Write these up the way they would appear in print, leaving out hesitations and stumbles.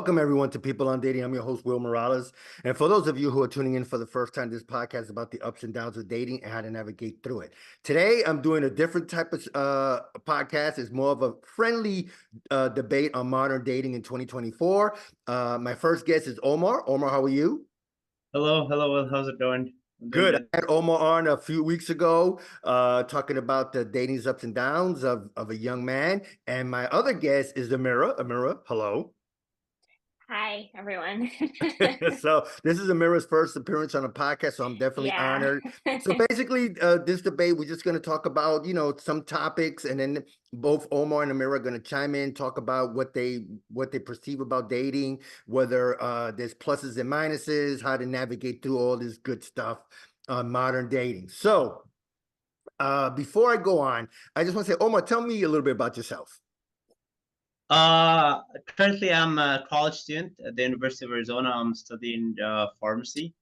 Welcome, everyone, to People on Dating. I'm your host, Will Morales. And for those of you who are tuning in for the first time, this podcast is about the ups and downs of dating and how to navigate through it. Today, I'm doing a different type of podcast. It's more of a friendly debate on modern dating in 2024. My first guest is Omar. Omar, how are you? Hello, Will. How's it going? I'm doing Good. good. I had Omar on a few weeks ago, talking about the dating's ups and downs of a young man. And my other guest is Ameera. Ameera, hello. Hi, everyone. So this is Amira's first appearance on a podcast, so I'm definitely Yeah. honored. So basically, this debate, we're just going to talk about, some topics, and then both Omar and Amira are going to chime in, talk about what they perceive about dating, whether there's pluses and minuses, how to navigate through all this good stuff on modern dating. So before I go on, I just want to say, Omar, tell me a little bit about yourself. Currently, I'm a college student at the University of Arizona. I'm studying pharmacy,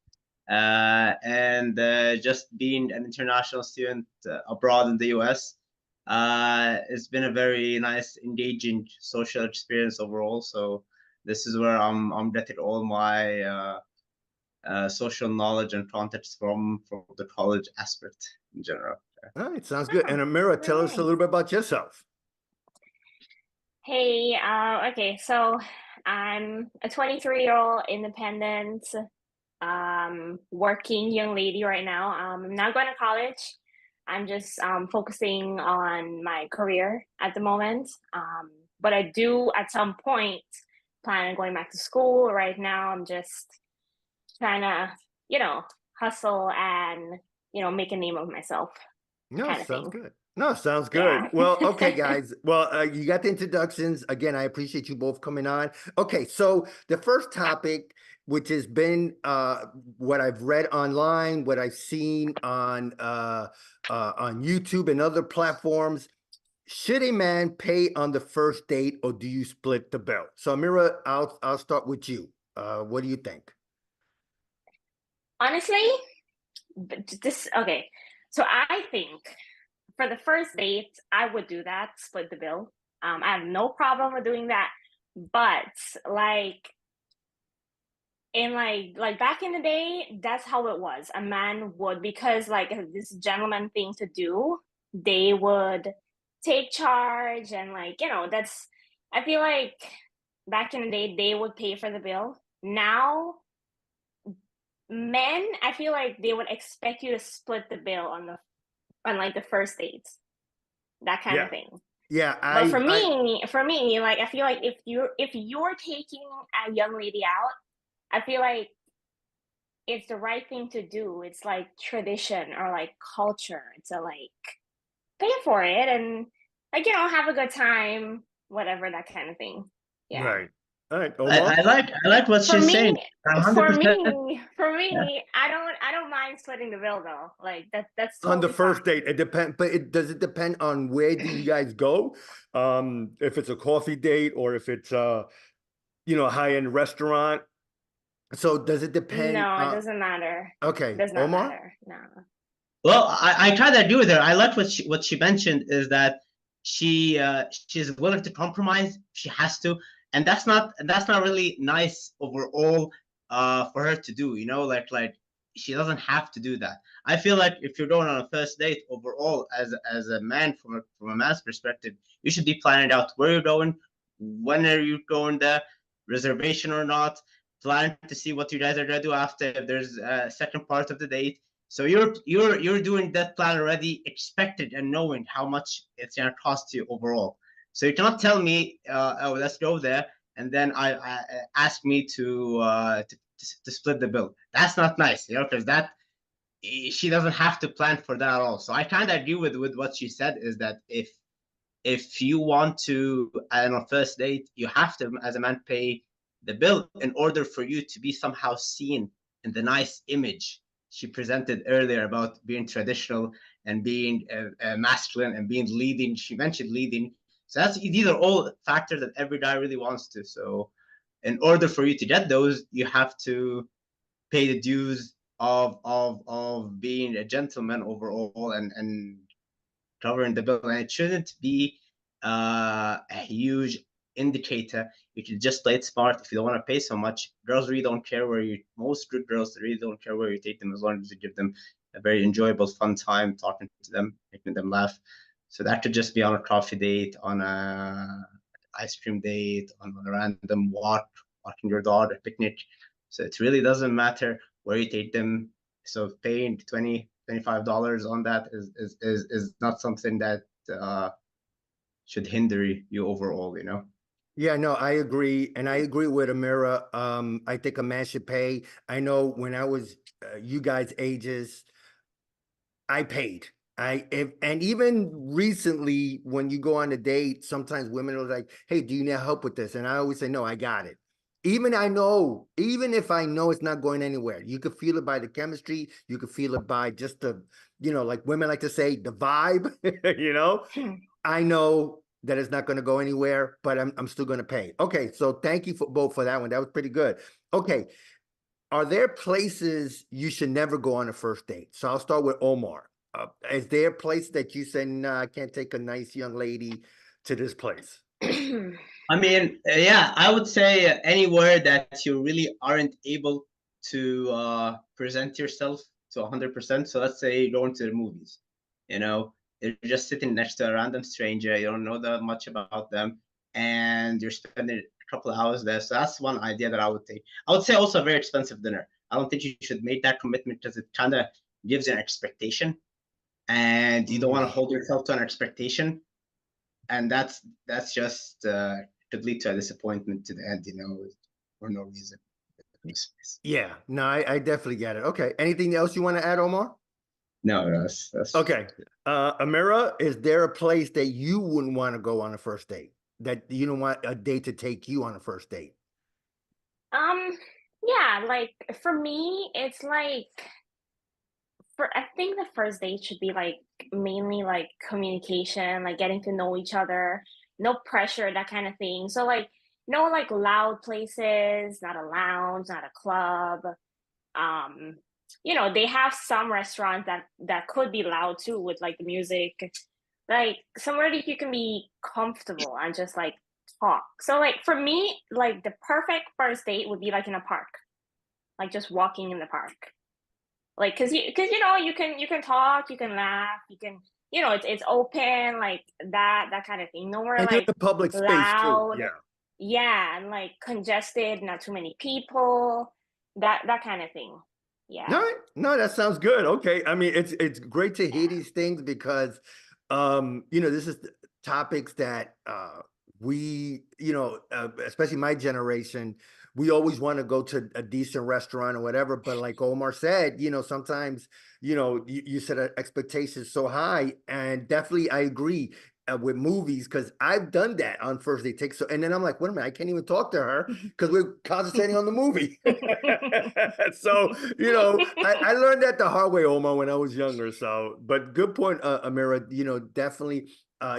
and just being an international student abroad in the US. It's been a very nice, engaging social experience overall. So this is where I'm getting all my social knowledge and context from the college aspect in general. All right, sounds good. Oh, And Amira, tell very us a nice. little bit about yourself. Hey, okay, so I'm a 23-year-old independent, working young lady right now. I'm not going to college. I'm just focusing on my career at the moment. But I do at some point plan on going back to school. Right now, I'm just trying to, hustle and, make a name of myself No, kind of sounds thing. good. No, sounds good. Yeah. Well, okay, guys. Well, you got the introductions. Again, I appreciate you both coming on. Okay, so the first topic, which has been what I've read online, what I've seen on YouTube and other platforms, should a man pay on the first date or do you split the bill? So, Amira, I'll start with you. What do you think? Honestly, okay. So I think for the first date, I would do that, split the bill. I have no problem with doing that. But like in like back in the day, that's how it was. A man would, because like this gentleman thing to do, they would take charge and that's, I feel like back in the day they would pay for the bill. Now men, I feel like they would expect you to split the bill on like the first dates, that kind Yeah, of thing. yeah. But for me, like I feel like if you're taking a young lady out, I feel like it's the right thing to do. It's like tradition or like culture to like pay for it and have a good time, whatever, that kind of thing. Yeah. Right. All right, I, Omar. I like what For she's saying. me, for 100%. me, for me, I don't mind splitting the bill though. Like that's On the totally first fine. date, it depends, but it depend on where do you guys go? If it's a coffee date or if it's a high-end restaurant. So does it depend? No, it doesn't matter. It Okay, does not Omar? matter. No. Well, I kind of agree with her. I like what she mentioned is that she's willing to compromise. She has to, and that's not really nice overall for her to do. Like she doesn't have to do that. I feel like if you're going on a first date overall as a man from a man's perspective, you should be planning out where you're going, when are you going there, reservation or not, plan to see what you guys are gonna do after if there's a second part of the date. So you're doing that plan already, expected and knowing how much it's gonna cost you overall. So you cannot tell me, oh, let's go there, and then I ask me to split the bill. That's not nice, because that she doesn't have to plan for that at all. So I kind of agree with what she said is that if you want to, on a first date, you have to, as a man, pay the bill in order for you to be somehow seen in the nice image she presented earlier about being traditional and being masculine and being leading. She mentioned leading. So these are all factors that every guy really wants to. So in order for you to get those, you have to pay the dues of being a gentleman overall and covering the bill. And it shouldn't be a huge indicator. You can just play it smart. If you don't want to pay so much, girls really don't care where you. Most good girls really don't care where you take them, as long as you give them a very enjoyable, fun time talking to them, making them laugh. So that could just be on a coffee date, on a ice cream date, on a random walk, walking your dog, a picnic. So it really doesn't matter where you take them. So paying $25 on that is not something that should hinder you overall, you know? Yeah, no, I agree. And I agree with Amira. I think a man should pay. I know when I was you guys' ages, I paid. And even recently, when you go on a date, sometimes women are like, "Hey, do you need help with this?" And I always say, "No, I got it." Even if I know it's not going anywhere, you could feel it by the chemistry. You could feel it by just the, like women like to say, the vibe. You know, I know that it's not going to go anywhere, but I'm still going to pay. Okay, so thank you for both for that one. That was pretty good. Okay, are there places you should never go on a first date? So I'll start with Omar. Is there a place that you say, "Nah, I can't take a nice young lady to this place"? I mean, yeah, I would say anywhere that you really aren't able to present yourself to 100%. So let's say going to the movies, you know, you're just sitting next to a random stranger, you don't know that much about them, and you're spending a couple of hours there. So that's one idea that I would take. I would say also a very expensive dinner. I don't think you should make that commitment because it kind of gives you an expectation, and you don't want to hold yourself to an expectation, and that's just could lead to a disappointment to the end, you know, for no reason. Yeah, no, I definitely get it. Okay, anything else you want to add, Omar? No, that's Okay, Amira, is there a place that you wouldn't want to go on a first date? That you don't want a date to take you on a first date? um, yeah, like for me, it's like I think the first date should be like mainly like communication, like getting to know each other, no pressure, that kind of thing. So like no like loud places, not a lounge, not a club. Um, they have some restaurants that could be loud too with like the music, like somewhere that you can be comfortable and just like talk. So like for me, like the perfect first date would be like in a park, like just walking in the park. Like you can talk, you can laugh, you can it's open, like that kind of thing. Nowhere And you're in like a public space too. loud, Yeah. yeah, and like congested, not too many people, that kind of thing. Yeah. No, no, that sounds good. Okay. I mean, it's great to hear these things because this is topics that we, especially my generation, we always want to go to a decent restaurant or whatever. But like Omar said, sometimes, you set expectations so high, and definitely I agree with movies because I've done that on first date takes. So, and then I'm like, wait a minute, I can't even talk to her because we're concentrating on the movie. So, I learned that the hard way, Omar, when I was younger. So, but good point, Amira. Definitely,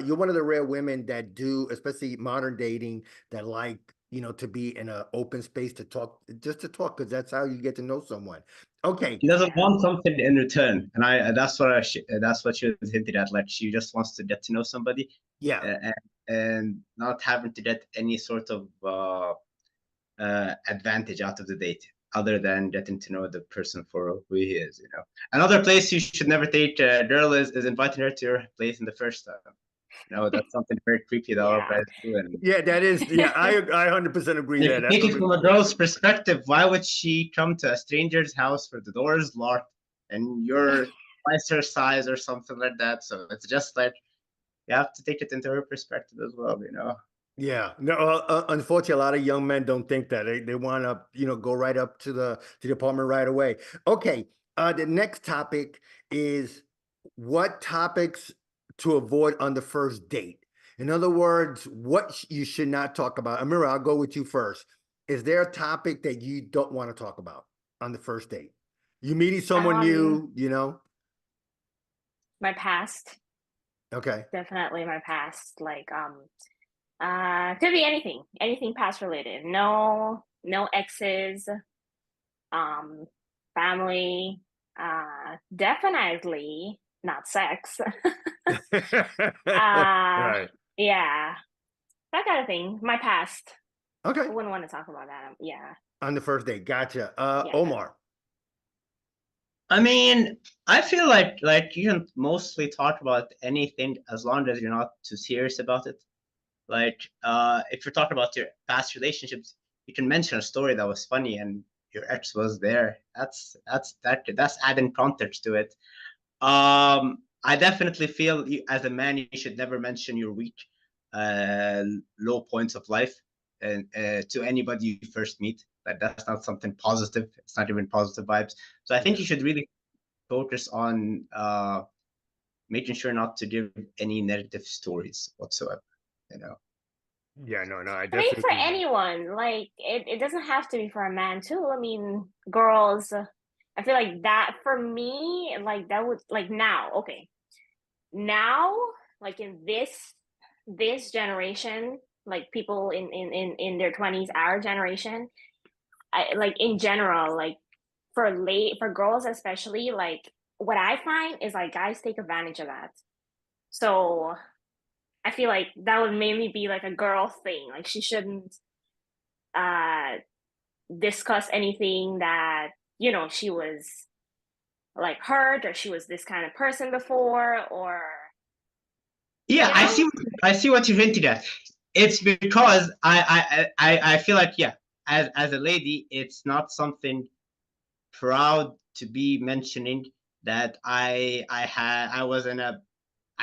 you're one of the rare women that do, especially modern dating, that like, to be in an open space to talk, just to talk, because that's how you get to know someone. Okay. She doesn't want something in return, and that's what she was hinted at. Like she just wants to get to know somebody, Yeah. and not having to get any sort of advantage out of the date other than getting to know the person for who he is. Another place you should never take a girl is inviting her to your place in the first time. That's something very creepy that all Yeah. guys do. And Yeah, that is. Yeah, I 100% agree if there. you That's take what it from a girl's perspective, why would she come to a stranger's house where the door is locked and you're twice her size or something like that? So it's just like you have to take it into her perspective as well. Yeah, no. Unfortunately, a lot of young men don't think that they want to, go right up to the apartment right away. Okay. The next topic is what topics to avoid on the first date. In other words, what you should not talk about. Amira, I'll go with you first. Is there a topic that you don't want to talk about on the first date? You meeting someone Um, new. my past, Okay. definitely my past. Like could be anything past related. No exes, um, family, definitely not sex. uh Right. yeah. that kind of thing. My past. Okay. I wouldn't want to talk about that. Yeah. On the first date. Gotcha. Yeah. Omar. I mean, I feel like you can mostly talk about anything as long as you're not too serious about it. Like, if you're talking about your past relationships, you can mention a story that was funny and your ex was there. That's adding context to it. I definitely feel as a man, you should never mention your weak, low points of life and to anybody you first meet. That's not something positive. It's not even positive vibes. So I think you should really focus on making sure not to give any negative stories whatsoever. You know. Yeah, no, I I think definitely for agree. anyone, like it doesn't have to be for a man too. I mean, girls, I feel like that for me, like that would like now, okay. Now, like in this generation, like people in their 20s, our generation, I like in general, like for girls especially, like what I find is like guys take advantage of that. So I feel like that would mainly be like a girl thing. Like she shouldn't uh discuss anything that she was like hurt or she was this kind of person before or Yeah, you I know see. I see what you're hinting at. It's because I feel like, yeah, as a lady, it's not something proud to be mentioning that I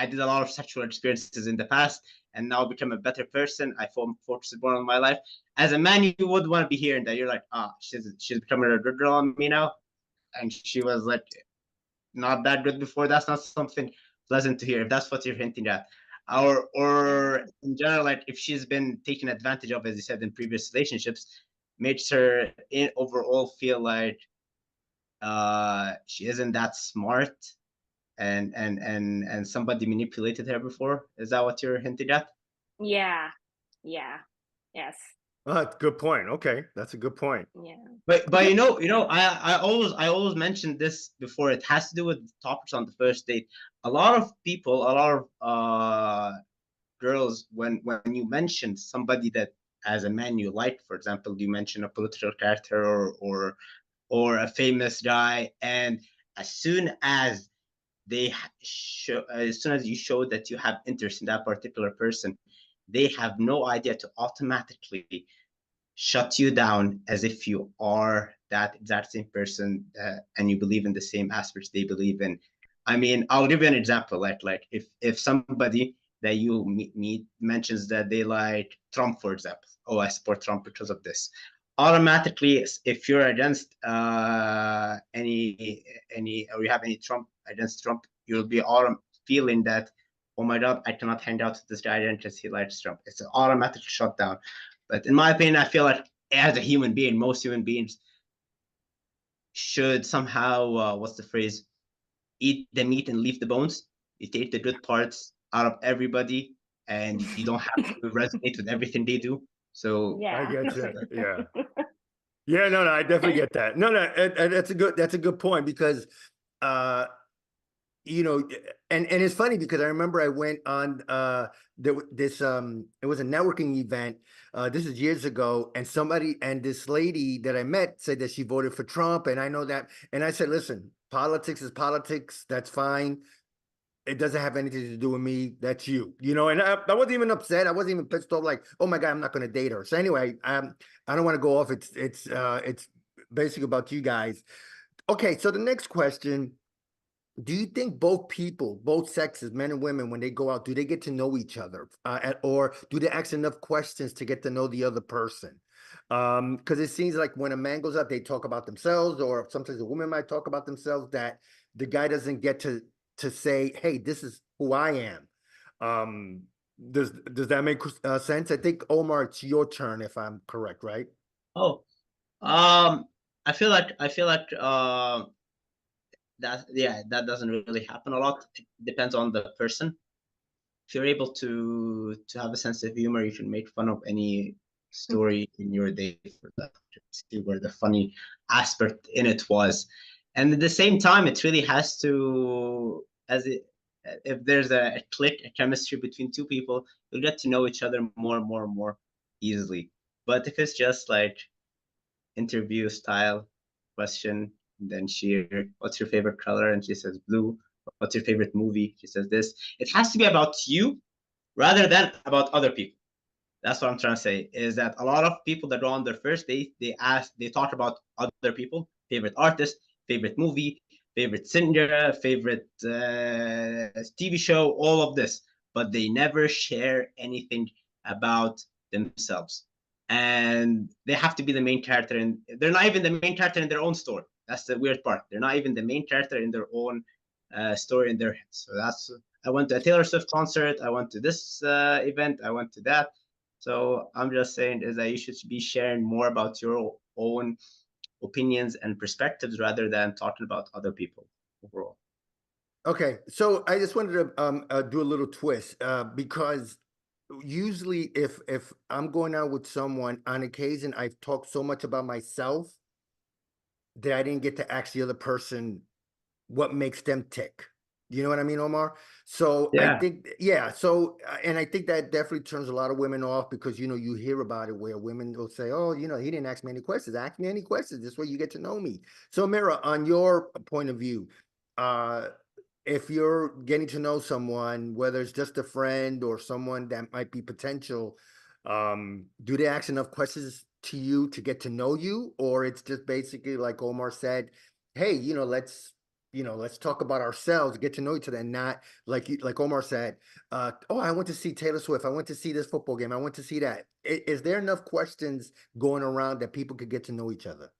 did a lot of sexual experiences in the past and now become a better person. I focused more on my life. As a man, you would want to be hearing that. You're like, she's becoming a good girl on me now, and she was like not that good before. That's not something pleasant to hear. If that's what you're hinting at, or in general, like if she's been taken advantage of, as you said, in previous relationships, makes her overall feel like she isn't that smart and somebody manipulated her before. Is that what you're hinting at? yeah, yeah, yes, That's a good point. Okay, that's a good point. yeah. But I always mentioned this before. It has to do with topics on the first date. A lot of people, a lot of girls, when you mention somebody that as a man you like, for example, you mention a political character or a famous guy, and as soon as as soon as you show that you have interest in that particular person, they have no idea to automatically shut you down as if you are that exact same person and you believe in the same aspects they believe in. I mean, I'll give you an example. Like if somebody that you meet mentions that they like Trump, for example, oh, I support Trump because of this. Automatically, if you're against any or you have any Trump against Trump, you'll be all feeling that, oh my God, I cannot hang out with this guy because he likes Trump. It's an automatic shutdown. But in my opinion, I feel like as a human being, most human beings should somehow, what's the phrase? Eat the meat and leave the bones. You take the good parts out of everybody, and you don't have to resonate with everything they do. So I Yeah. get you. Yeah. Yeah, no, I definitely get that. No, that's a good point because uh you know, and it's funny because I remember I went on this it was a networking event. This is years ago, and this lady that I met said that she voted for Trump, and I know that, and I said, listen, politics is politics. That's fine. It doesn't have anything to do with me. That's you, and I wasn't even upset. I wasn't even pissed off, like, oh my God, I'm not going to date her. So anyway, I don't want to go off. It's basically about you guys. Okay, so the next question: do you think both people, both sexes, men and women, when they go out, do they get to know each other, or do they ask enough questions to get to know the other person? Because it seems like when a man goes out, they talk about themselves, or sometimes a woman might talk about themselves, that the guy doesn't get to say, "Hey, this is who I am." Um, does that make sense? I think Omar, it's your turn if I'm correct, right? oh, um, I feel like that, yeah, that doesn't really happen a lot. It depends on the person. If you're able to have a sense of humor, you can make fun of any story in your day for that to see where the funny aspect in it was. And at the same time, it really has to, if there's a click, a chemistry between two people, you'll get to know each other more and more and more easily. But if it's just like interview style question, and then what's your favorite color? And she says blue. What's your favorite movie? She says this. It has to be about you rather than about other people. That's what I'm trying to say, is that a lot of people that go on their first date, they talk about other people, favorite artist, favorite movie, favorite singer, favorite TV show, all of this, but they never share anything about themselves. And they have to be the main character, and they're not even the main character in their own story. That's the weird part. They're not even the main character in their own story in their head. So I went to a Taylor Swift concert. I went to this event. I went to that. So I'm just saying is that you should be sharing more about your own opinions and perspectives rather than talking about other people overall. Okay, so I just wanted to do a little twist because usually if I'm going out with someone, on occasion I've talked so much about myself that I didn't get to ask the other person what makes them tick. You know what I mean, Omar? So I Yeah. think, yeah. So, and I think that definitely turns a lot of women off because, you know, you hear about it where women will say, oh, you know, he didn't ask me any questions. Ask me any questions. This way you get to know me. So, Ameera, on your point of view, if you're getting to know someone, whether it's just a friend or someone that might be potential, do they ask enough questions to you to get to know you? Or it's just basically like Omar said, hey, let's talk about ourselves, get to know each other, and not like Omar said, oh, I went to see Taylor Swift, I went to see this football game, I went to see that. Is there enough questions going around that people could get to know each other?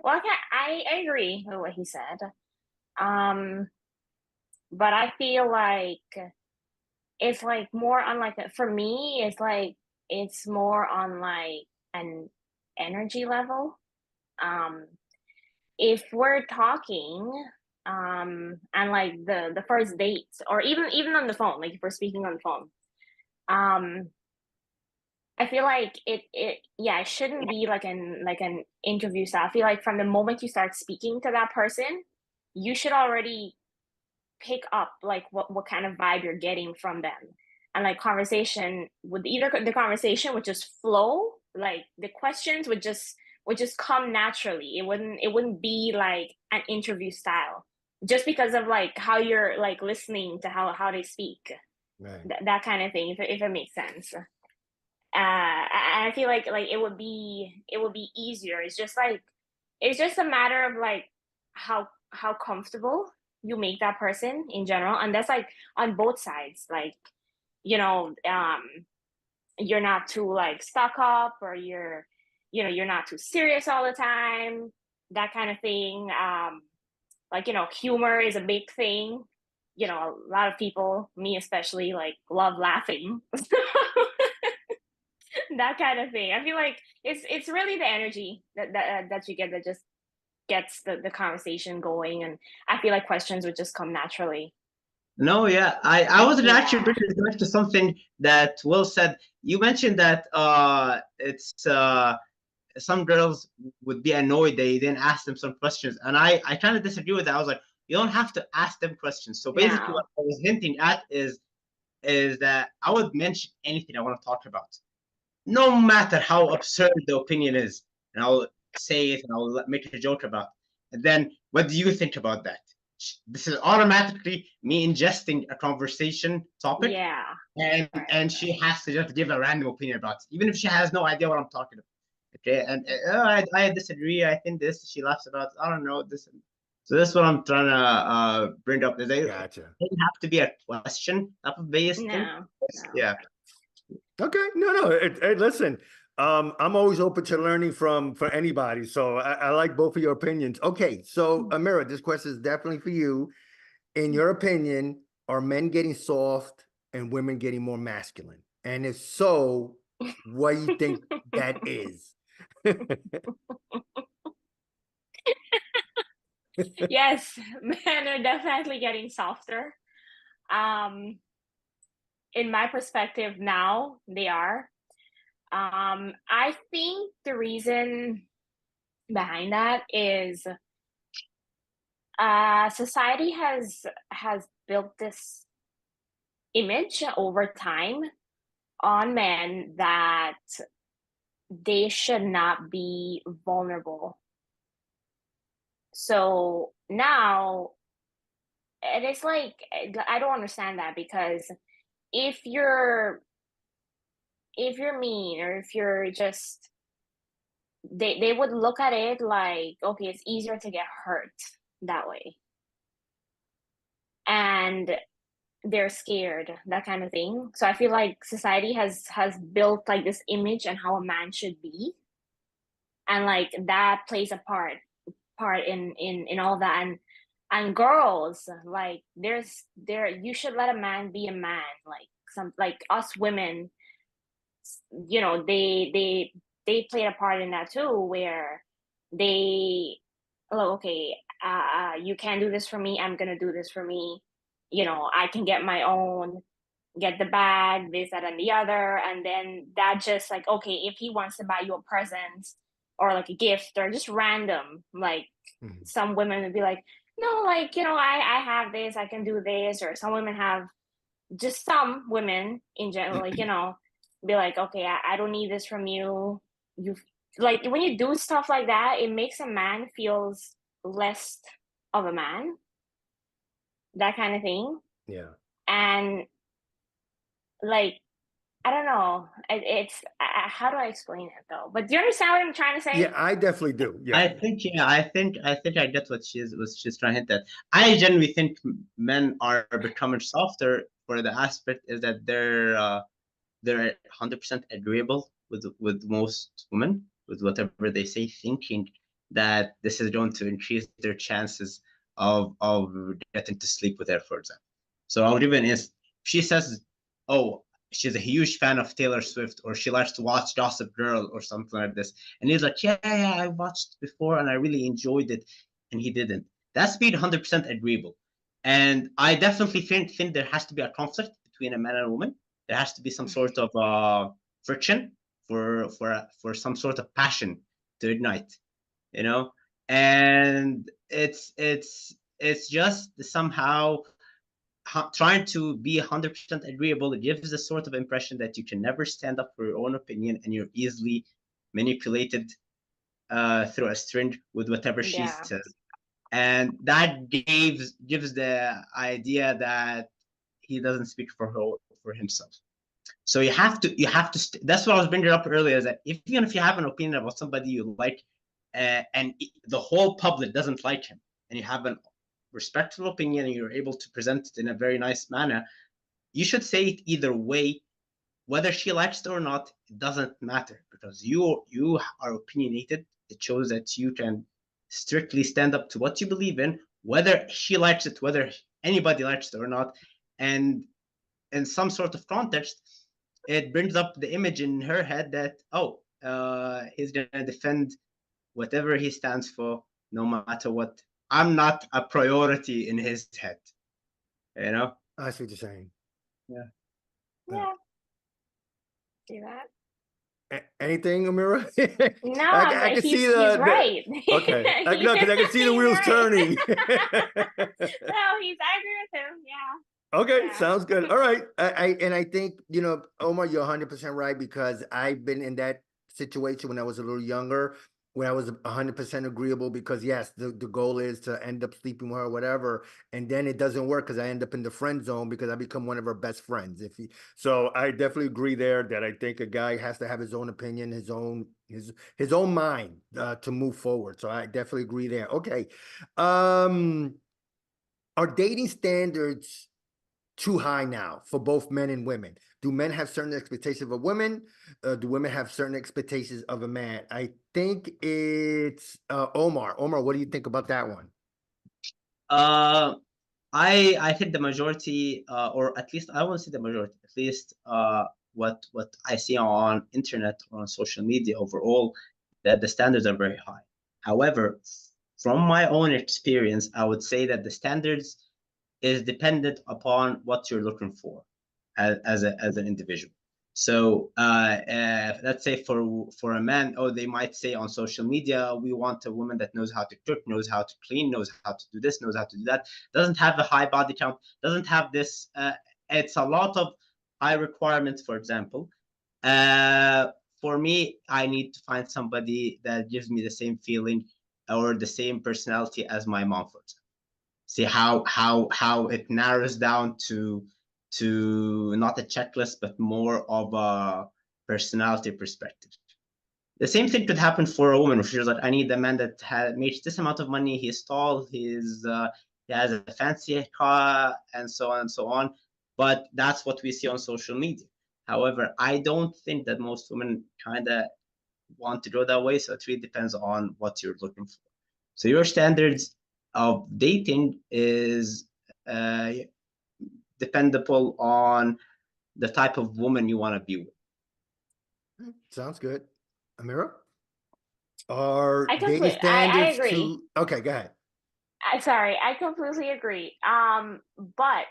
Well, I agree with what he said. But I feel like it's like more on like for me, it's like it's more on like an energy level. Um, if we're talking, and like the first date, or even on the phone, like if we're speaking on the phone, um, I feel like it shouldn't be like an interview style. I feel like from the moment you start speaking to that person, you should already pick up like what kind of vibe you're getting from them. And like conversation would either the conversation would just flow, like the questions would just come naturally. It wouldn't be like an interview style just because of like how you're like listening to how they speak. Right. That kind of thing, if it makes sense. I feel like it would be easier. It's just a matter of like how comfortable you make that person in general, and that's like on both sides. Like, you know, you're not too like stuck up, or you're not too serious all the time. That kind of thing. Like, humor is a big thing. A lot of people, me especially, like love laughing. That kind of thing. I feel like it's really the energy that you get that just gets the conversation going, and I feel like questions would just come naturally. No, yeah, I was actually Yeah. bringing it back to something that Will said. You mentioned that it's some girls would be annoyed they didn't ask them some questions, and I kind of disagree with that. I was like, you don't have to ask them questions. So basically, No. what I was hinting at is that I would mention anything I want to talk about, no matter how absurd the opinion is, and I'll say it and I'll make a joke about it. And then, what do you think about that? This is automatically me ingesting a conversation topic, Yeah. and she has to just give a random opinion about it, even if she has no idea what I'm talking about. Okay, and I disagree. I think this. She laughs about it. I don't know this. So this is what I'm trying to bring up. Is it Gotcha. doesn't have to be a question type of based thing. No. No. Yeah. Okay, no, hey, listen, I'm always open to learning from anybody, so I like both of your opinions. Okay, so Ameera, this question is definitely for you. In your opinion, are men getting soft and women getting more masculine? And if so, what do you think that is? Yes, men are definitely getting softer. Um, in my perspective now, they are. I think the reason behind that is Society has built this image over time on men that they should not be vulnerable. So now, and it's like, I don't understand that, because if you're mean, or if you're just, they would look at it like, okay, it's easier to get hurt that way, and they're scared, that kind of thing. So I feel like society has built like this image on how a man should be, and like that plays a part in all that. And girls, like, there you should let a man be a man. Like, some, like us women, you know, they played a part in that too, where they, oh, okay, you can't do this for me, I'm gonna do this for me, you know, I can get my own, get the bag, this, that, and the other. And then that just like, okay, if he wants to buy you a present or like a gift or just random, like, some women would be like, no, like, you know, I have this, I can do this. Or some women have, just some women in general, like, you know, be like, okay, I don't need this from you. You, like, when you do stuff like that, it makes a man feels less of a man, that kind of thing. Yeah. And like, I don't know, it's how do I explain it though? But do you understand what I'm trying to say? Yeah, I definitely do. Yeah. I think, yeah, I think I get what she's trying to hit at. I genuinely think men are becoming softer, for the aspect is that they're 100% agreeable with most women, with whatever they say, thinking that this is going to increase their chances of getting to sleep with her, for example. So I'll give an instance. She says, oh, she's a huge fan of Taylor Swift, or she likes to watch Gossip Girl or something like this. And he's like, yeah, I watched before and I really enjoyed it. And he didn't. That's being 100% agreeable. And I definitely think there has to be a conflict between a man and a woman. There has to be some sort of friction for some sort of passion to ignite, you know. And it's just somehow trying to be 100% agreeable. It gives the sort of impression that you can never stand up for your own opinion, and you're easily manipulated through a string with whatever she Yeah. says. And that gives the idea that he doesn't speak for himself. So you have to that's what I was bringing up earlier, is that even if you have an opinion about somebody you like, and the whole public doesn't like him, and you have a respectful opinion and you're able to present it in a very nice manner, you should say it either way. Whether she likes it or not, it doesn't matter, because you are opinionated. It shows that you can strictly stand up to what you believe in, whether she likes it, whether anybody likes it or not. And in some sort of context, it brings up the image in her head that, oh, he's gonna defend whatever he stands for, no matter what. I'm not a priority in his head, you know. I see what you're saying. Yeah. Yeah. See that? Anything, Amira? No, I can see he's the right. okay. No, because I can see the He's wheels right. turning. No, I agree with him. Yeah. Okay, Yeah. sounds good. All right. I think, you know, Omar, you're 100% right, because I've been in that situation when I was a little younger, when I was 100% agreeable, because yes, the goal is to end up sleeping with her or whatever, and then it doesn't work because I end up in the friend zone because I become one of her best friends. So I definitely agree there that I think a guy has to have his own opinion, his own mind to move forward. So I definitely agree there. Okay. Are dating standards too high now for both men and women? Do men have certain expectations of a woman? Do women have certain expectations of a man? I think it's Omar. Omar, what do you think about that one? I think the majority, or at least I won't say the majority, at least what I see on internet or on social media overall, that the standards are very high. However, from my own experience, I would say that the standards is dependent upon what you're looking for as an individual. So let's say for a man, oh, they might say on social media, we want a woman that knows how to cook, knows how to clean, knows how to do this, knows how to do that, doesn't have a high body count, doesn't have this. It's a lot of high requirements, for example. For me, I need to find somebody that gives me the same feeling or the same personality as my mom, for example. See how it narrows down to not a checklist, but more of a personality perspective. The same thing could happen for a woman. If she's like, I need a man that makes this amount of money, he's tall, he has a fancy car, and so on and so on. But that's what we see on social media. However, I don't think that most women kind of want to go that way. So it really depends on what you're looking for. So your standards of dating is dependable on the type of woman you want to be with. Sounds good. Ameera? Are I dating completely, I standards agree. okay, go ahead. Sorry, I completely agree. But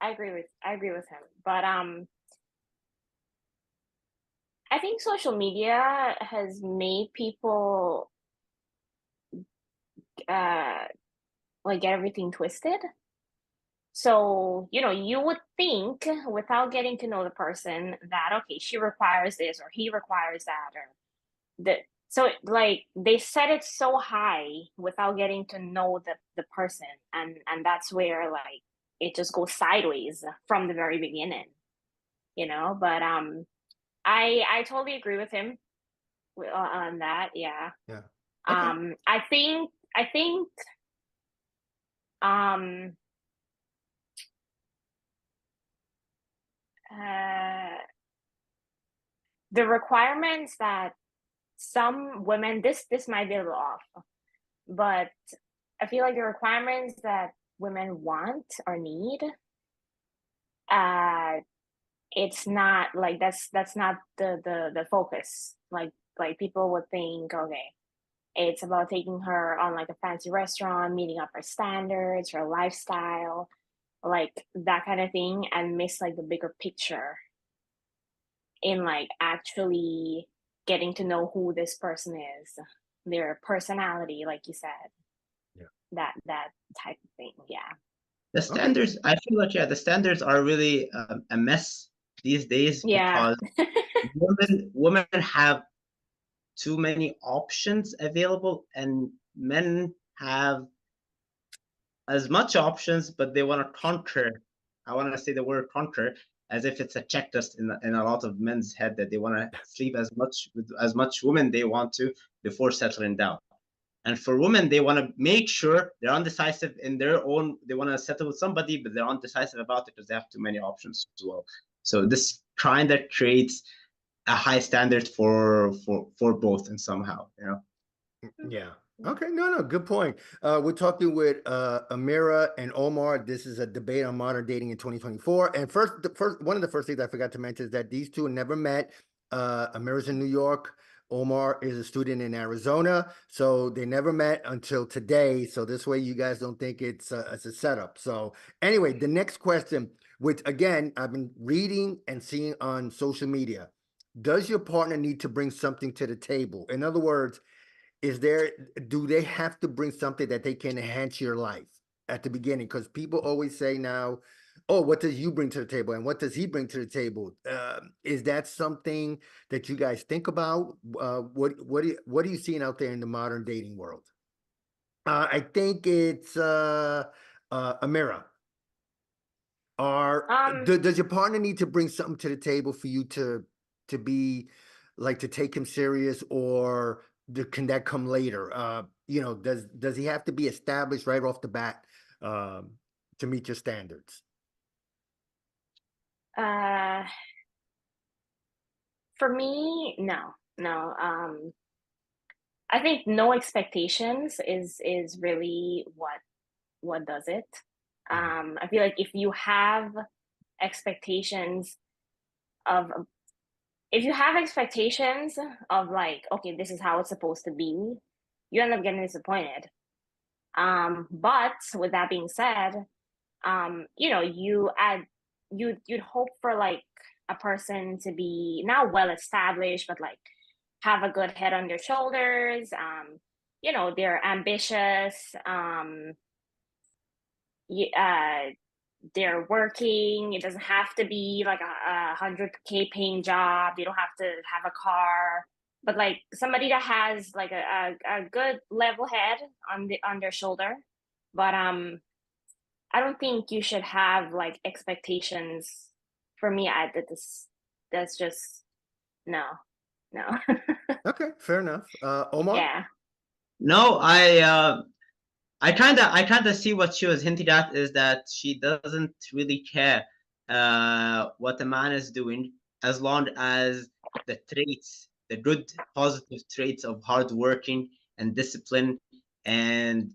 I agree with him. But I think social media has made people like get everything twisted. So, you would think without getting to know the person that, okay, she requires this or he requires that, or that. So like they set it so high without getting to know the person, and that's where like it just goes sideways from the very beginning, but I totally agree with him on that. Yeah. Yeah. Okay. I think um uh the requirements that some women, this might be a little off, but I feel like the requirements that women want or need, uh it's not like that's not the focus. Like people would think, okay, it's about taking her on like a fancy restaurant, meeting up her standards, her lifestyle, like that kind of thing, and miss like the bigger picture in like actually getting to know who this person is, their personality, like you said. Yeah. That type of thing. Yeah. The Okay. standards, I feel like, yeah, the standards are really a mess these days Yeah. because women have too many options available, and men have as much options, but they want to conquer. I want to say the word conquer as if it's a checklist in a lot of men's head, that they want to sleep as much with as much women they want to before settling down. And for women, they want to make sure they're undecisive in their own. They want to settle with somebody, but they're undecisive about it because they have too many options as well. So this kind of creates a high standard for both, and somehow, Yeah. Okay. No, good point. We're talking with Ameera and Omar. This is a debate on modern dating in 2024. And one of the first things I forgot to mention is that these two never met. Ameera's in New York. Omar is a student in Arizona, so they never met until today. So this way, you guys don't think it's a setup. So anyway, the next question, which again I've been reading and seeing on social media, does your partner need to bring something to the table? In other words, do they have to bring something that they can enhance your life at the beginning? Because people always say now, oh, what does you bring to the table and what does he bring to the table? Is that something that you guys think about? What are you seeing out there in the modern dating world? I think it's Ameera. Um Does your partner need to bring something to the table for you to be like to take him serious, or can that come later? Does he have to be established right off the bat um, to meet your standards? uh for me, no. No. I think no expectations is really what does it. I feel like if you have expectations of like, okay, this is how it's supposed to be, you end up getting disappointed. But with that being said, you'd hope for like a person to be not well established, but like have a good head on their shoulders. You know, they're ambitious. They're working. It doesn't have to be like a 100K paying job. You don't have to have a car, but like somebody that has like a good level head on their shoulder. But I don't think you should have like expectations. For me, that's just no. Okay, fair enough. Omar? Yeah. No, I kind of see what she was hinting at, is that she doesn't really care what the man is doing, as long as the traits, the good positive traits of hard working and discipline and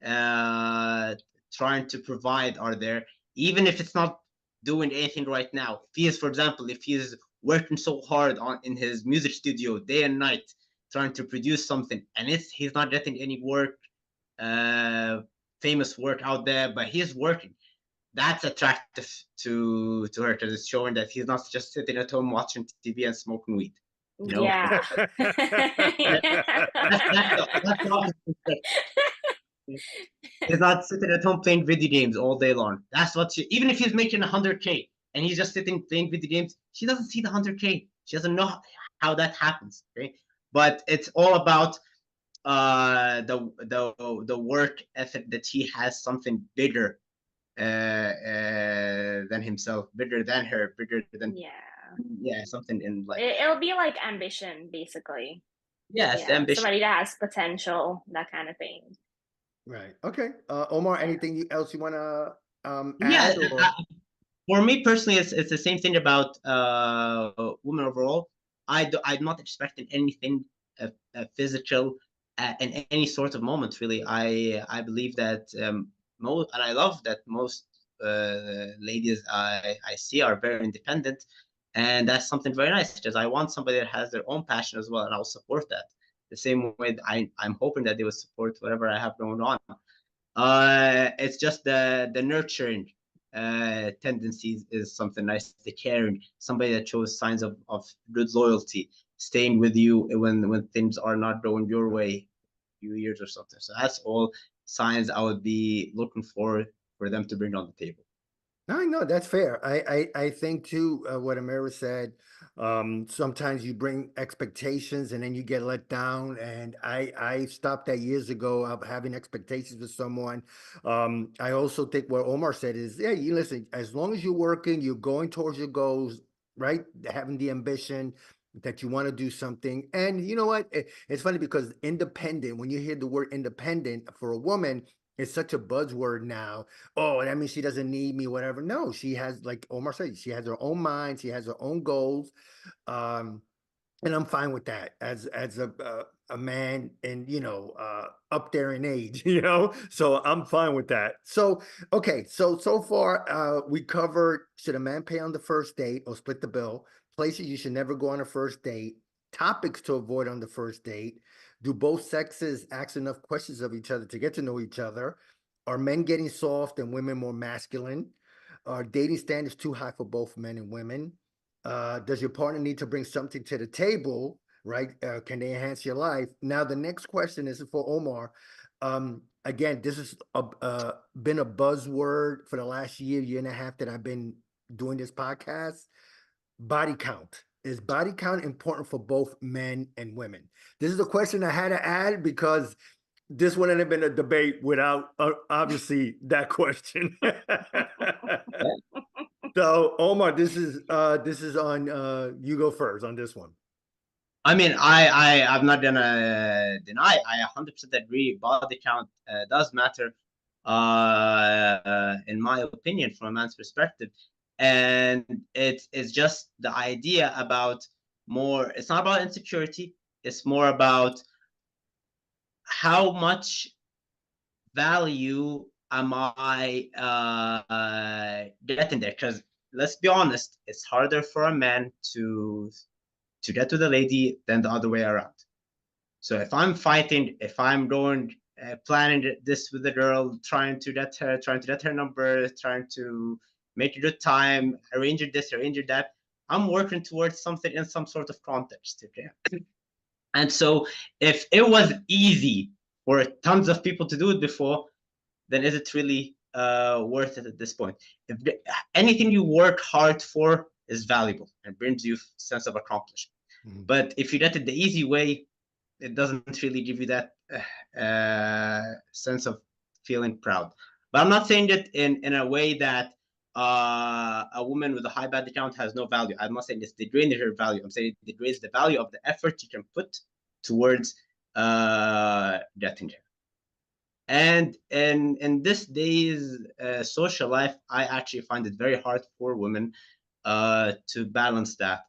trying to provide are there, even if it's not doing anything right now. If he is, for example, if he is working so hard in his music studio day and night trying to produce something, and he's not getting any work, famous work out there, but he's working. That's attractive to her, because it's showing that he's not just sitting at home watching TV and smoking weed. You know? Yeah. That's the opposite. He's not sitting at home playing video games all day long. That's what even if he's making 100K and he's just sitting playing video games, she doesn't see the 100K. She doesn't know how that happens. Okay, but it's all about the work ethic, that he has something bigger than himself, bigger than her, bigger than something in like it'll be like ambition, basically. Yes, ambition. Somebody that has potential, that kind of thing. Right. Okay. Omar, anything else you want to Yeah, add? Or? For me personally, it's the same thing about women overall. I'm not expecting anything physical in any sort of moment, really. I believe that most, and I love that most ladies I see are very independent, and that's something very nice, because I want somebody that has their own passion as well, and I'll support that. The same way I'm hoping that they will support whatever I have going on. It's just the nurturing tendencies is something nice. The caring, somebody that shows signs of good loyalty, staying with you when things are not going your way, few years or something. So that's all signs I would be looking for them to bring on the table. I know that's fair. I think too, what Ameera said, sometimes you bring expectations and then you get let down. And I stopped that years ago of having expectations with someone. I also think what Omar said is, yeah, you listen, as long as you're working, you're going towards your goals, right? Having the ambition that you want to do something. And you know what? It's funny because independent, when you hear the word independent for a woman, it's such a buzzword now. Oh, that means she doesn't need me, whatever. No, she has, like Omar said, she has her own mind, she has her own goals. Um, and I'm fine with that as a man and up there in age, So I'm fine with that. So okay, so far we covered, should a man pay on the first date or split the bill? Places you should never go on a first date, topics to avoid on the first date. Do both sexes ask enough questions of each other to get to know each other? Are men getting soft and women more masculine? Are dating standards too high for both men and women? Does your partner need to bring something to the table, right? Can they enhance your life? Now, the next question is for Omar. Again, this has been a buzzword for the last year and a half that I've been doing this podcast. Body count. Is body count important for both men and women? This is a question I had to add because this wouldn't have been a debate without obviously that question. So Omar, this is on you go first on this one. I mean, I'm not gonna deny. I 100% agree. Body count does matter, in my opinion, from a man's perspective, and it's just the idea about more. It's not about insecurity. It's more about how much value am I getting there? Because let's be honest, it's harder for a man to get to the lady than the other way around. So if I'm fighting, if I'm going planning this with the girl, trying to get her number, trying to make a good time, arranging this, arranging that, I'm working towards something in some sort of context. Okay. And so if it was easy for tons of people to do it before, then is it really worth it at this point? If anything you work hard for is valuable and brings you a sense of accomplishment. Mm-hmm. But if you get it the easy way, it doesn't really give you that sense of feeling proud. But I'm not saying it in a way that a woman with a high body count has no value. I'm not saying this degrades her value. I'm saying it degrades the value of the effort you can put towards getting her. And in this day's social life, I actually find it very hard for women to balance that,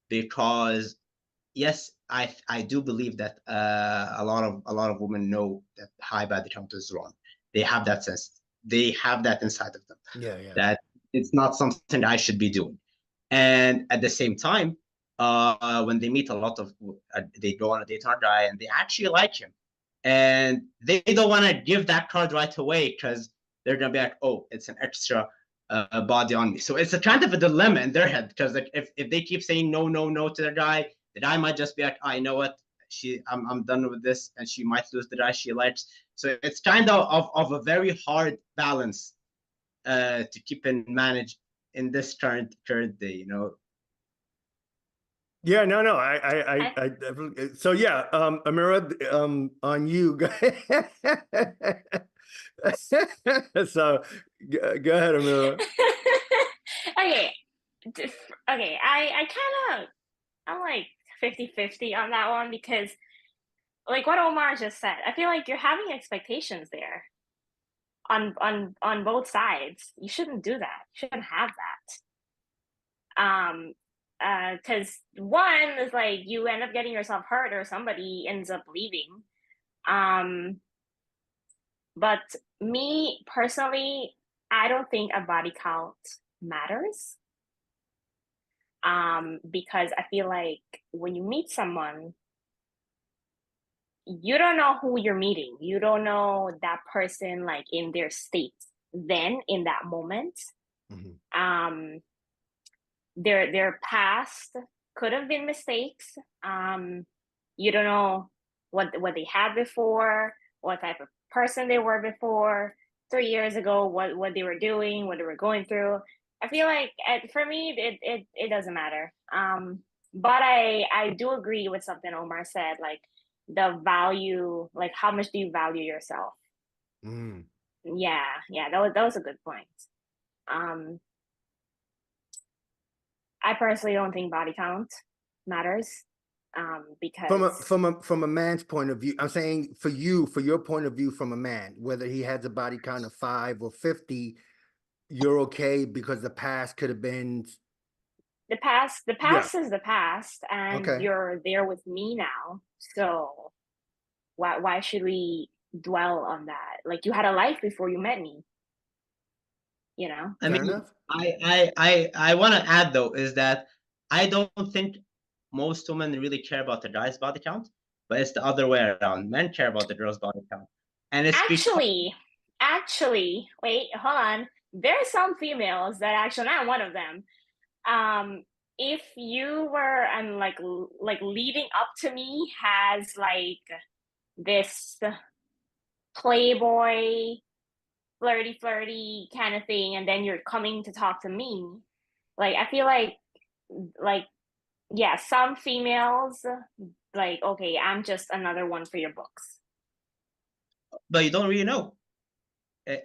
because yes, I do believe that a lot of women know that high body count is wrong. They have that sense. They have that inside of them. Yeah. That it's not something I should be doing. And at the same time, when they meet a lot of, they go on a date on a guy and they actually like him, and they don't want to give that card right away because they're gonna be like, oh, it's an extra body on me. So it's a kind of a dilemma in their head, because like if they keep saying no to the guy might just be like, I know what, I'm done with this, and she might lose the guy she likes. So it's kind of a very hard balance to keep and manage in this current day, you know. Yeah, no, I definitely. So yeah, Ameera, on you. So go ahead, Ameera. Okay, I'm like 50-50 on that one, because like what Omar just said, I feel like you're having expectations there on both sides. You shouldn't do that. You shouldn't have that. Because one is like you end up getting yourself hurt, or somebody ends up leaving. But me personally, I don't think a body count matters. Because I feel like when you meet someone, you don't know who you're meeting. You don't know that person like in their state then in that moment. Mm-hmm. Their past could have been mistakes. You don't know what they had before, what type of person they were before, 3 years ago, what they were doing, what they were going through. I feel like for me, it doesn't matter. But I do agree with something Omar said, like the value, like how much do you value yourself? Yeah, that was a good point. I personally don't think body count matters. Because from a man's point of view, I'm saying for your point of view from a man, whether he has a body count of 5 or 50, you're okay because the past could have been the past is the past, and okay. You're there with me now. So why should we dwell on that? Like, you had a life before you met me, you know? I mean, I want to add though is that I don't think most women really care about the guy's body count, but it's the other way around. Men care about the girl's body count. And it's actually, wait, hold on. There are some females that actually, I'm one of them. If you were and like leading up to me has like this playboy flirty kind of thing, and then you're coming to talk to me, like I feel like yeah, some females like, okay, I'm just another one for your books. But you don't really know.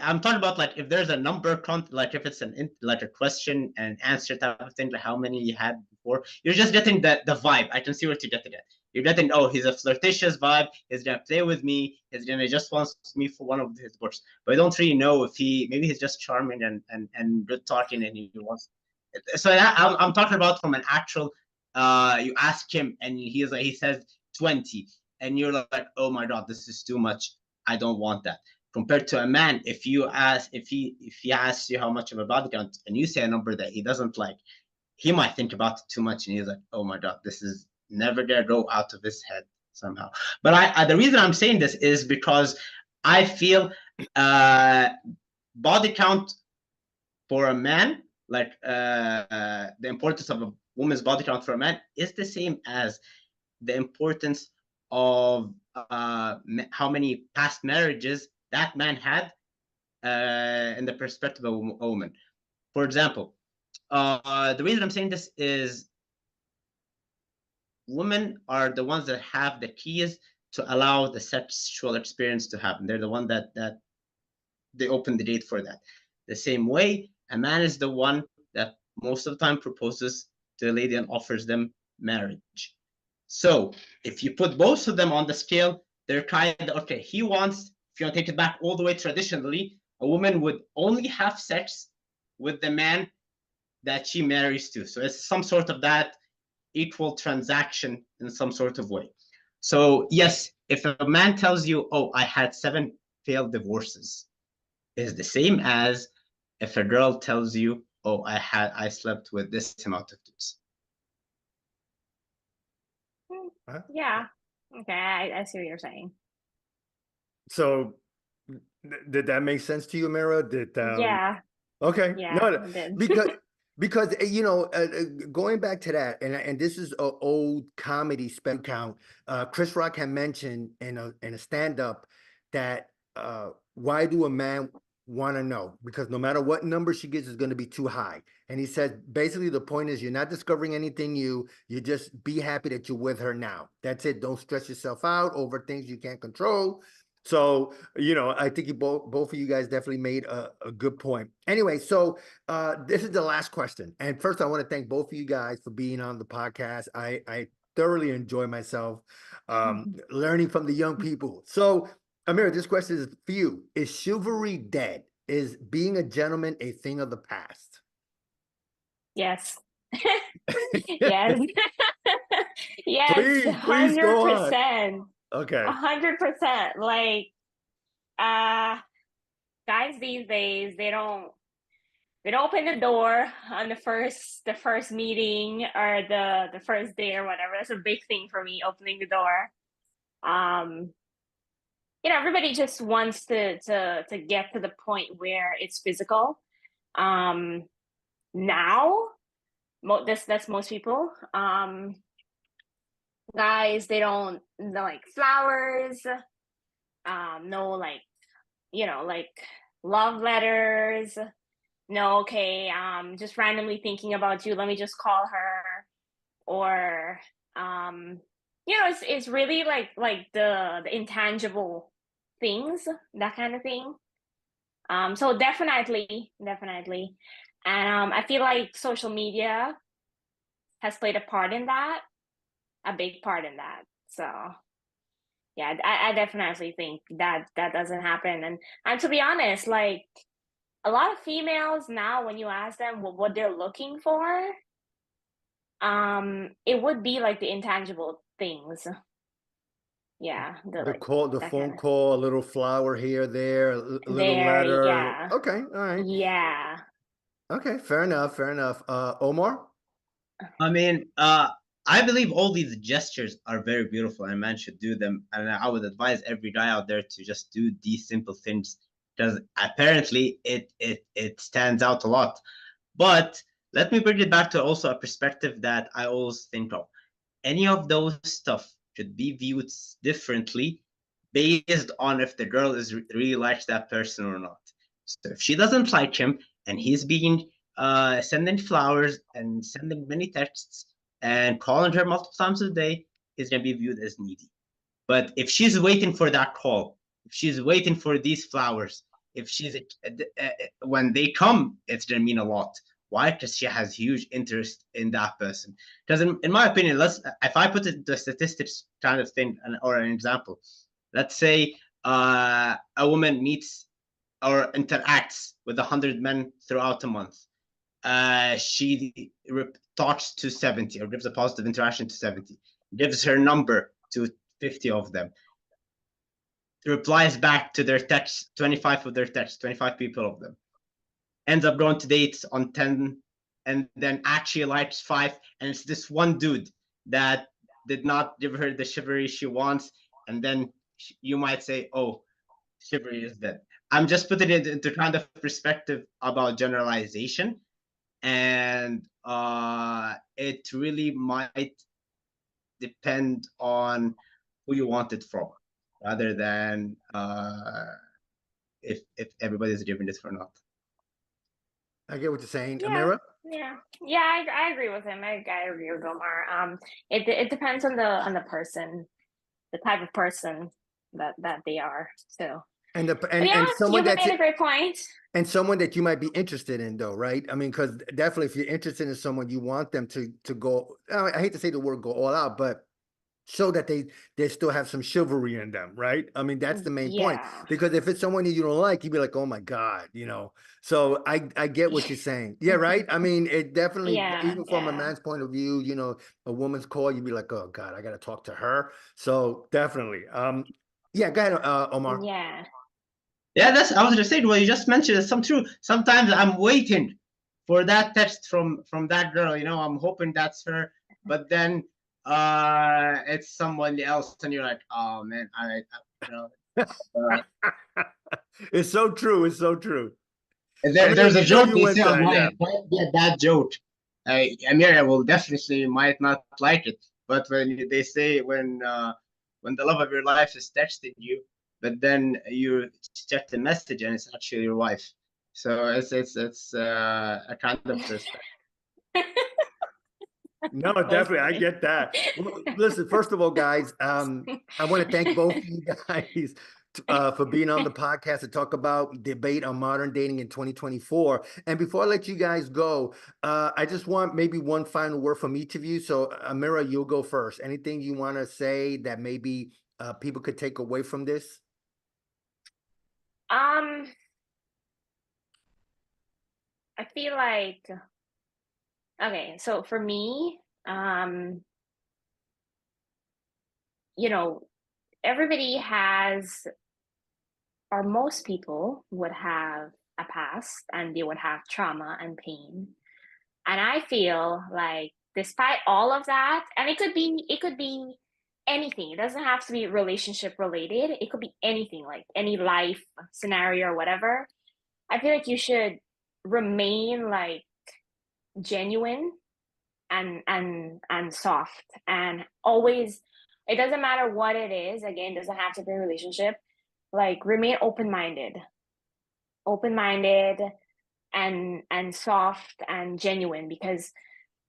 I'm talking about like if there's a number count, like if it's like a question and answer type of thing, like how many you had before. You're just getting the vibe. I can see what you're getting at. You're getting, oh, he's a flirtatious vibe. He's gonna play with me. He's gonna just wants me for one of his books. But I don't really know if maybe he's just charming and good talking and he wants. So I'm talking about from an actual. You ask him and he says 20, and you're like, oh my god, this is too much. I don't want that. Compared to a man, if he asks you how much of a body count and you say a number that he doesn't like, he might think about it too much and he's like, oh my god, this is never gonna go out of his head somehow. But the reason I'm saying this is because I feel body count for a man, like the importance of woman's body count for a man is the same as the importance of how many past marriages that man had in the perspective of a woman. For example, the reason I'm saying this is women are the ones that have the keys to allow the sexual experience to happen. They're the one that they open the gate for that. The same way, a man is the one that most of the time proposes to a lady and offers them marriage. So if you put both of them on the scale, they're kind of, okay, he wants, if you want to take it back all the way traditionally, a woman would only have sex with the man that she marries to. So it's some sort of that equal transaction in some sort of way. So yes, if a man tells you, oh, I had 7 failed divorces, is the same as if a girl tells you, oh, I slept with this amount of dudes. Yeah. Okay, I see what you're saying. So did that make sense to you, Ameera? Yeah. Okay. Yeah, No, it did. because you know, going back to that, and this is an old comedy special count. Chris Rock had mentioned in a stand up that why do a man want to know? Because no matter what number she gets is going to be too high. And he said basically the point is you're not discovering anything new. You just be happy that you're with her now. That's it. Don't stress yourself out over things you can't control. So, you know, I think you both of you guys definitely made a good point. Anyway, so this is the last question. And first, I want to thank both of you guys for being on the podcast. I thoroughly enjoy myself learning from the young people. So, Ameera, this question is for you. Is chivalry dead? Is being a gentleman a thing of the past? Yes. Yes. Yes, Please go on. 100%. Okay. 100%. Like, guys these days, they don't open the door on the first meeting or the first day or whatever. That's a big thing for me, opening the door. You know, everybody just wants to get to the point where it's physical. Now, that's most people. Guys, they don't like flowers. No, like, you know, like love letters. No, okay, just randomly thinking about you. Let me just call her. Or, you know, it's really like the intangible things, that kind of thing. So definitely, and I feel like social media has played a part in that, a big part in that. So yeah, I definitely think that doesn't happen. And to be honest, like a lot of females now, when you ask them what they're looking for, it would be like the intangible things. Yeah, The like call, the that phone kind of call, a little flower here, there, a little there. letter. Yeah, Okay, all right. yeah. Okay, fair enough, fair enough. Omar? I mean, I believe all these gestures are very beautiful and a man should do them. And I would advise every guy out there to just do these simple things because apparently it stands out a lot. But let me bring it back to also a perspective that I always think of. Any of those stuff should be viewed differently based on if the girl is really likes that person or not. So if she doesn't like him and he's being sending flowers and sending many texts and calling her multiple times a day, he's gonna be viewed as needy. But if she's waiting for that call, if she's waiting for these flowers, if she's when they come, it's gonna mean a lot. Why? Because she has huge interest in that person. Because in my opinion, if I put it into a statistics kind of thing or an example, let's say a woman meets or interacts with 100 men throughout a month. She talks to 70 or gives a positive interaction to 70, gives her number to 50 of them, replies back to their text, 25 of their texts, 25 people of them, ends up going to dates on 10, and then actually likes 5, and it's this one dude that did not give her the chivalry she wants, and then you might say, oh, chivalry is dead. I'm just putting it into kind of perspective about generalization. and it really might depend on who you want it from, rather than if everybody's doing this or not. I get what you're saying. Yeah. Ameera? Yeah, I agree with him. I agree with Omar. It depends on the person, the type of person that they are. So, And the but and yeah, someone you that's made a great point. and someone that you might be interested in, though, right? I mean, because definitely if you're interested in someone, you want them to go, I hate to say the word go all out, but show that they still have some chivalry in them, right? I mean, that's the main point. Yeah. Because if it's someone that you don't like, you'd be like, oh my God, you know. So I get what you're saying. Yeah, right. I mean, it definitely, Yeah, even from a yeah. man's point of view, you know, a woman's call, you'd be like, oh God, I gotta talk to her. So definitely. Yeah, go ahead, Omar. Yeah. Yeah, that's, I was just saying, well, you just mentioned is some true. Sometimes I'm waiting for that text from that girl, you know, I'm hoping that's her, but then it's someone else, and you're like, oh man, you know, It's so true. It's so true. there's a You know joke you they went say that, online, yeah. it might be a bad joke. Ameera will definitely might not like it, but they say when the love of your life is texting you, but then you check the message and it's actually your wife. So it's a kind of respect. No, So definitely, I funny. get that. Well, listen, first of all, guys, I want to thank both of you guys for being on the podcast to talk about debate on modern dating in 2024. And before I let you guys go, I just want maybe one final word from each of you. So, Ameera, you'll go first. Anything you want to say that maybe people could take away from this? Um, I feel like, okay, so for me, you know, everybody has, or most people would have a past and they would have trauma and pain. And I feel like despite all of that, and it could be anything. It doesn't have to be relationship related. It could be anything, like any life scenario or whatever. I feel like you should remain like genuine and soft and always, it doesn't matter what it is, again, it doesn't have to be a relationship, like remain open-minded and soft and genuine, because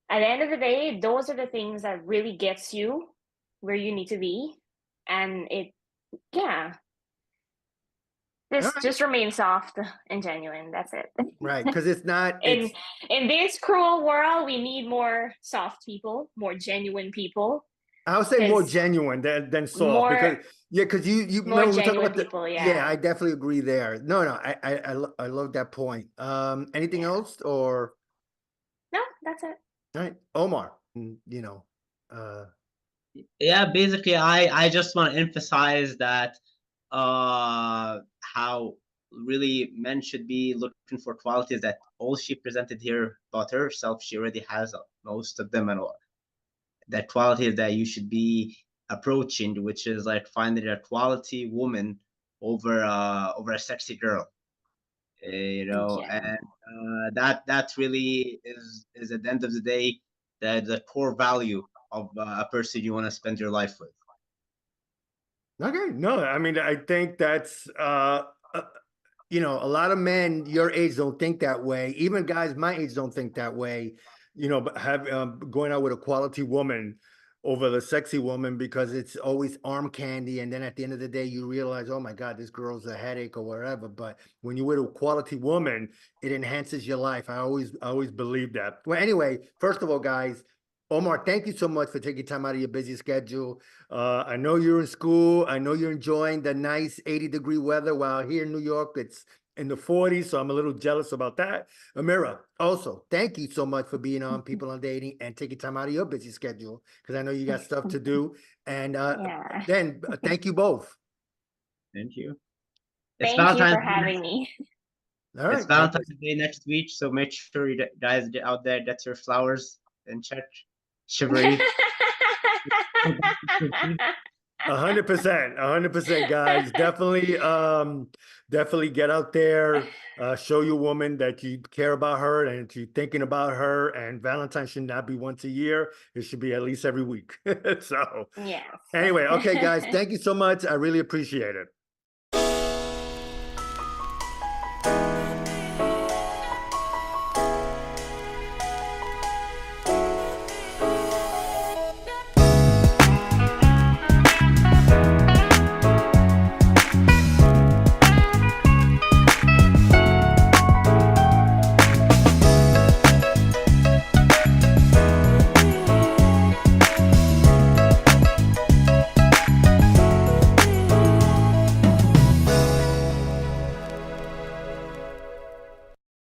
at the end of the day, those are the things that really gets you where you need to be. And it, yeah, All just remain soft and genuine. That's it. right, because it's not, in in this cruel world, we need more soft people, more genuine people, I would say more because genuine than soft, because more yeah, because you more remember we were talking genuine about the, people, yeah, yeah. I definitely agree there. No, I love that point. Anything Yeah. else, or No, that's it. all right, Omar, you know, uh, Yeah, basically, I just want to emphasize that how really men should be looking for qualities that all she presented here about herself, she already has most of them, and all that qualities that you should be approaching, which is like finding a quality woman over a sexy girl, you know, Yeah. and that really is at the end of the day the core value of a person you want to spend your life with. okay, no, I mean, I think that's you know, a lot of men your age don't think that way. Even guys my age don't think that way. You know, but have going out with a quality woman over the sexy woman, because it's always arm candy, and then at the end of the day, you realize, oh my God, this girl's a headache or whatever. But when you're with a quality woman, it enhances your life. I always believe that. Well, anyway, first of all, guys. Omar, thank you so much for taking time out of your busy schedule. I know you're in school. I know you're enjoying the nice 80-degree weather, while here in New York, it's in the 40s. So I'm a little jealous about that. Ameera, also, thank you so much for being on People on Dating and taking time out of your busy schedule, because I know you got stuff to do. And Yeah. then thank you both. Thank you. It's Thank you for Valentine's Day. having me. All It's right. Valentine's Day next week, so make sure you guys get out there, get your flowers and check chivalry. 100%, guys. Definitely get out there, show your woman that you care about her and that you're thinking about her. And Valentine's should not be once a year. It should be at least every week. So Yes. anyway, okay, guys, thank you so much. I really appreciate it.